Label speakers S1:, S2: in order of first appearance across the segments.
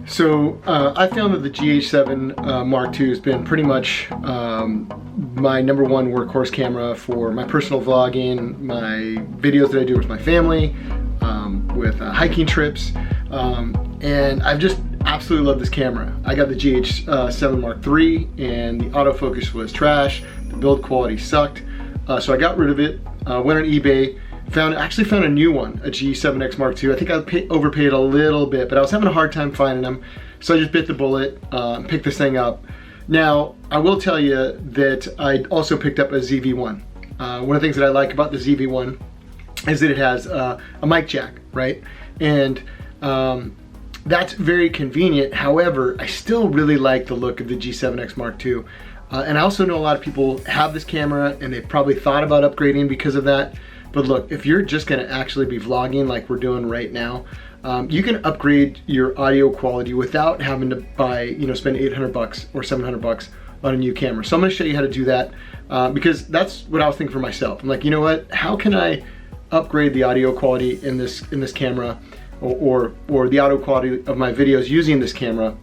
S1: So I found that the GH7 Mark II has been pretty much my #1 workhorse camera for my personal vlogging, my videos that I do with my family, with hiking trips, and I've just absolutely love this camera. I got the GH7 Mark III and the autofocus was trash, the build quality sucked, so I got rid of it, went on eBay, actually found a new one, a G7X Mark II. I think I overpaid a little bit, but I was having a hard time finding them, so I just bit the bullet, picked this thing up. Now, I will tell you that I also picked up a ZV-1. One of the things that I like about the ZV-1 is that it has a mic jack, right? And that's very convenient. However, I still really like the look of the G7X Mark II. And I also know a lot of people have this camera and they've probably thought about upgrading because of that. But look, if you're just gonna actually be vlogging like we're doing right now, you can upgrade your audio quality without having to buy, spend 800 bucks or 700 bucks on a new camera. So I'm gonna show you how to do that because that's what I was thinking for myself. I'm like, you know what? How can I upgrade the audio quality in this camera or the audio quality of my videos using this camera?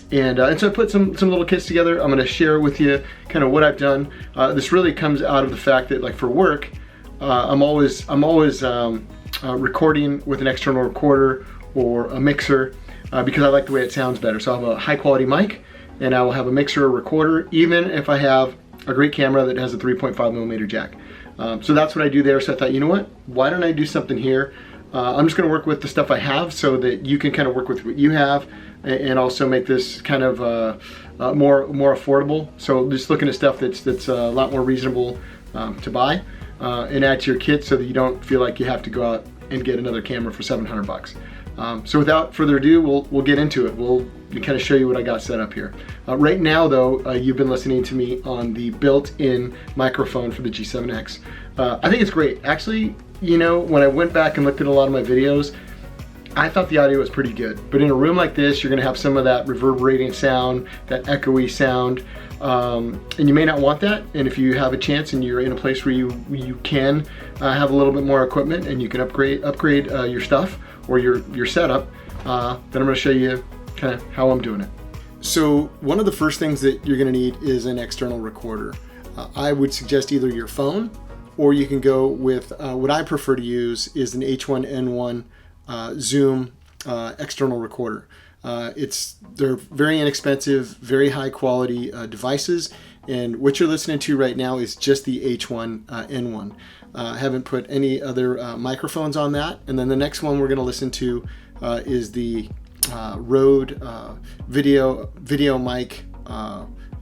S1: And so I put some little kits together. I'm gonna share with you kind of what I've done. This really comes out of the fact that, like, for work, I'm always recording with an external recorder or a mixer because I like the way it sounds better. So I have a high quality mic and I will have a mixer or recorder even if I have a great camera that has a 3.5mm jack. So that's what I do there. So I thought, you know what? Why don't I do something here? I'm just gonna work with the stuff I have so that you can kind of work with what you have and also make this kind of more affordable. So just looking at stuff that's a lot more reasonable to buy and add to your kit so that you don't feel like you have to go out and get another camera for 700 bucks. So without further ado, we'll get into it. We'll kind of show you what I got set up here. Right now though, you've been listening to me on the built-in microphone for the G7X. I think it's great. Actually, when I went back and looked at a lot of my videos, I thought the audio was pretty good. But in a room like this, you're gonna have some of that reverberating sound, that echoey sound, and you may not want that. And if you have a chance and you're in a place where you can have a little bit more equipment and you can upgrade your stuff or your setup, then I'm gonna show you kind of how I'm doing it. So one of the first things that you're gonna need is an external recorder. I would suggest either your phone or you can go with what I prefer to use is an H1N1 Zoom external recorder. They're very inexpensive, very high quality devices, and what you're listening to right now is just the H1N1. I haven't put any other microphones on that. And then the next one we're going to listen to is the Rode VideoMic.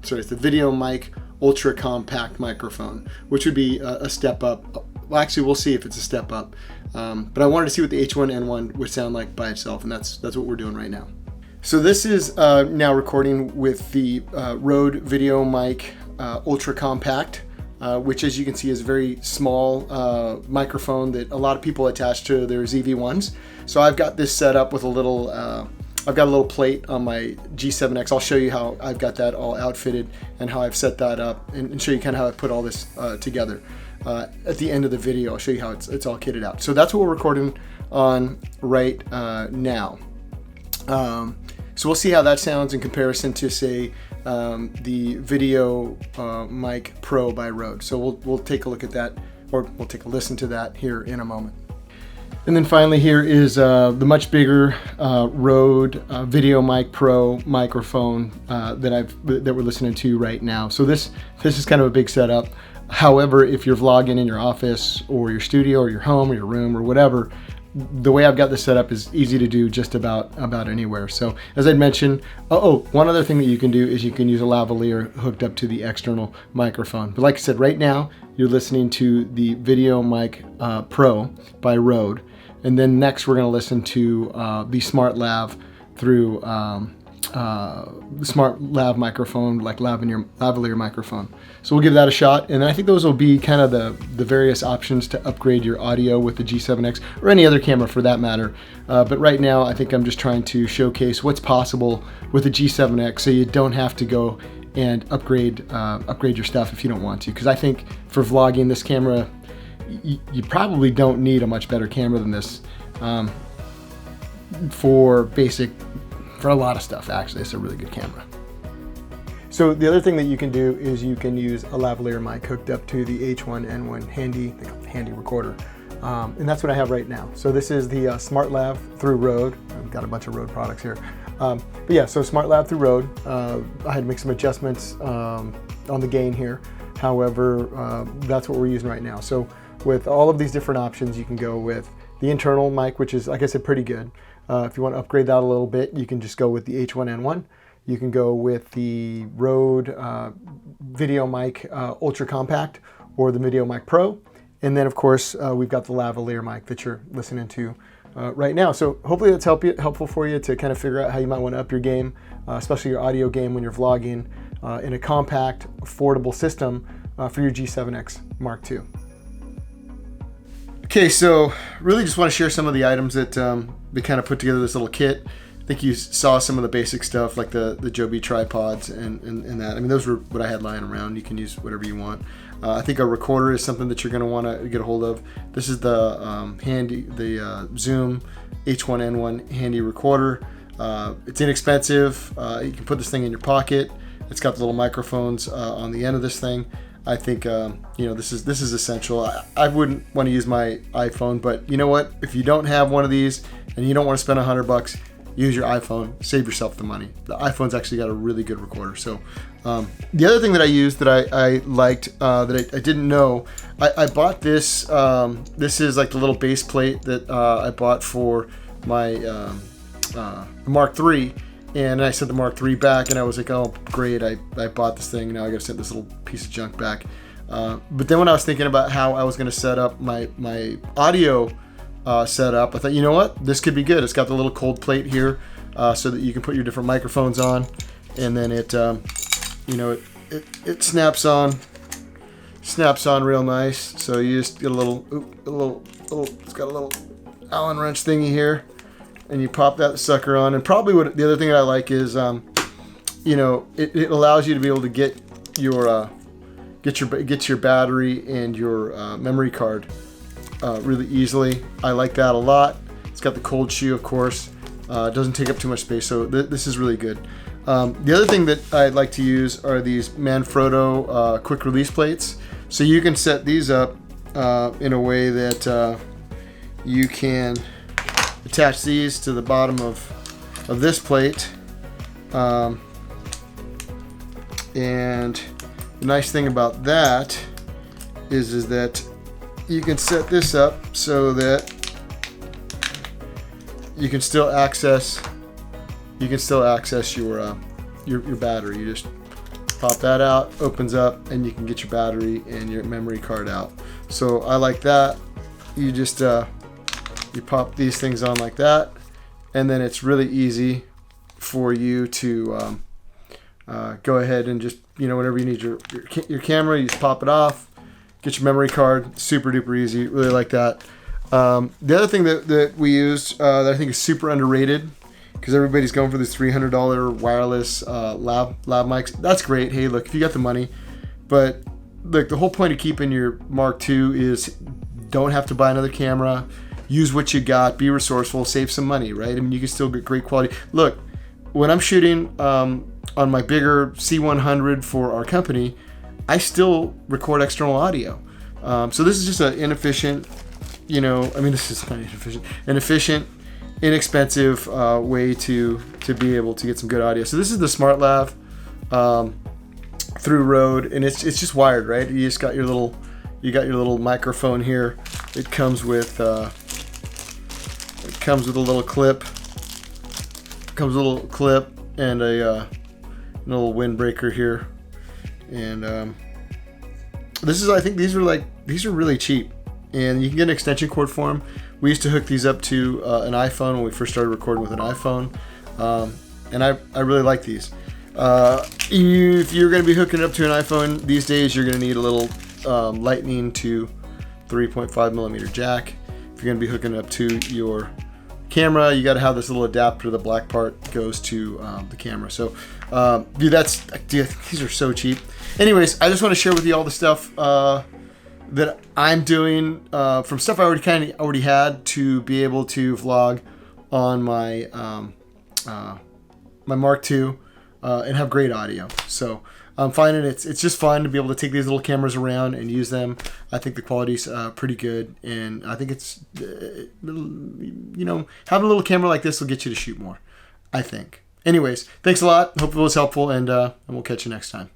S1: It's the VideoMic Ultra Compact microphone, which would be a step up. Well, actually, we'll see if it's a step up. But I wanted to see what the H1N1 would sound like by itself, and that's what we're doing right now. So this is now recording with the Rode VideoMic Ultra Compact, which, as you can see, is a very small microphone that a lot of people attach to their ZV-1s. So I've got this set up with a little, I've got a little plate on my G7X. I'll show you how I've got that all outfitted and how I've set that up and show you kind of how I put all this together. At the end of the video, I'll show you how it's all kitted out. So that's what we're recording on right now. So we'll see how that sounds in comparison to, say, the VideoMic Pro by Rode. So we'll take a look at that, or we'll take a listen to that here in a moment. And then finally, here is the much bigger Rode VideoMic Pro microphone that we're listening to right now. So this is kind of a big setup. However, if you're vlogging in your office or your studio or your home or your room or whatever, the way I've got this set up is easy to do just about anywhere. So as I'd mentioned, one other thing that you can do is you can use a lavalier hooked up to the external microphone. But like I said, right now you're listening to the VideoMic Pro by Rode. And then next we're gonna listen to the SmartLav through the SmartLav microphone, like lavalier microphone. So we'll give that a shot, and I think those will be kind of the various options to upgrade your audio with the G7X or any other camera for that matter. But right now I think I'm just trying to showcase what's possible with the G7X so you don't have to go and upgrade your stuff if you don't want to. Because I think for vlogging, this camera, you probably don't need a much better camera than this. for a lot of stuff. Actually, it's a really good camera. So the other thing that you can do is you can use a lavalier mic hooked up to the H1N1 handy recorder. And that's what I have right now. So this is the SmartLav through Rode. I've got a bunch of Rode products here. But yeah, so SmartLav through Rode. I had to make some adjustments on the gain here. However, that's what we're using right now. So with all of these different options, you can go with the internal mic, which is, like I said, pretty good. If you want to upgrade that a little bit, you can just go with the H1N1. You can go with the Rode VideoMic Ultra Compact or the VideoMic Pro. And then, of course, we've got the lavalier mic that you're listening to right now. So hopefully that's helpful for you to kind of figure out how you might want to up your game, especially your audio game when you're vlogging in a compact, affordable system for your G7X Mark II. Okay, so really just want to share some of the items that we kind of put together this little kit. I think you saw some of the basic stuff like the Joby tripods and that. I mean, those were what I had lying around. You can use whatever you want. I think a recorder is something that you're going to want to get a hold of. This is the Zoom H1N1 handy recorder. It's inexpensive. You can put this thing in your pocket. It's got the little microphones on the end of this thing. I think this is essential. I wouldn't want to use my iPhone, but you know what? If you don't have one of these and you don't want to spend $100, use your iPhone, save yourself the money. The iPhone's actually got a really good recorder. So the other thing that I used that I liked that I didn't know, I bought this. This is like the little base plate that I bought for my Mark III. And I sent the Mark III back and I was like, oh great, I bought this thing. Now I gotta send this little piece of junk back. But then when I was thinking about how I was gonna set up my audio setup, I thought, you know what, this could be good. It's got the little cold plate here so that you can put your different microphones on, and then it snaps on real nice. So you just get a little, it's got a little Allen wrench thingy here, and you pop that sucker on. And probably the other thing that I like is, it allows you to be able to get your battery and your memory card really easily. I like that a lot. It's got the cold shoe, of course. It doesn't take up too much space, so this is really good. The other thing that I'd like to use are these Manfrotto quick release plates. So you can set these up in a way that you can attach these to the bottom of this plate. And the nice thing about that is that you can set this up so that you can still access your battery. You just pop that out, opens up, and you can get your battery and your memory card out. So I like that. You just you pop these things on like that, and then it's really easy for you to go ahead and just, whenever you need your camera, you just pop it off, get your memory card. Super duper easy. Really like that. The other thing that we used that I think is super underrated, because everybody's going for these $300 wireless lav mics. That's great. Hey, look, if you got the money, but look, the whole point of keeping your Mark II is don't have to buy another camera. Use what you got. Be resourceful. Save some money, right? I mean, you can still get great quality. Look, when I'm shooting on my bigger C100 for our company, I still record external audio. So this is just an inefficient, this is not inefficient, an efficient, inexpensive way to be able to get some good audio. So this is the SmartLav through Rode, and it's just wired, right? You just got your little microphone here. It comes with a little clip. And a little windbreaker here. And I think these are really cheap, and you can get an extension cord for them. We used to hook these up to an iPhone when we first started recording with an iPhone, and I really like these. If you're going to be hooking it up to an iPhone these days, you're going to need a little Lightning to 3.5 millimeter jack. If you're going to be hooking it up to your camera, you got to have this little adapter. The black part goes to the camera. So, these are so cheap. Anyways, I just want to share with you all the stuff that I'm doing from stuff I already had to be able to vlog on my my Mark II and have great audio. So I'm finding it's just fun to be able to take these little cameras around and use them. I think the quality's pretty good, and I think it's you know, having a little camera like this will get you to shoot more, I think. Anyways, thanks a lot. Hope it was helpful, and we'll catch you next time.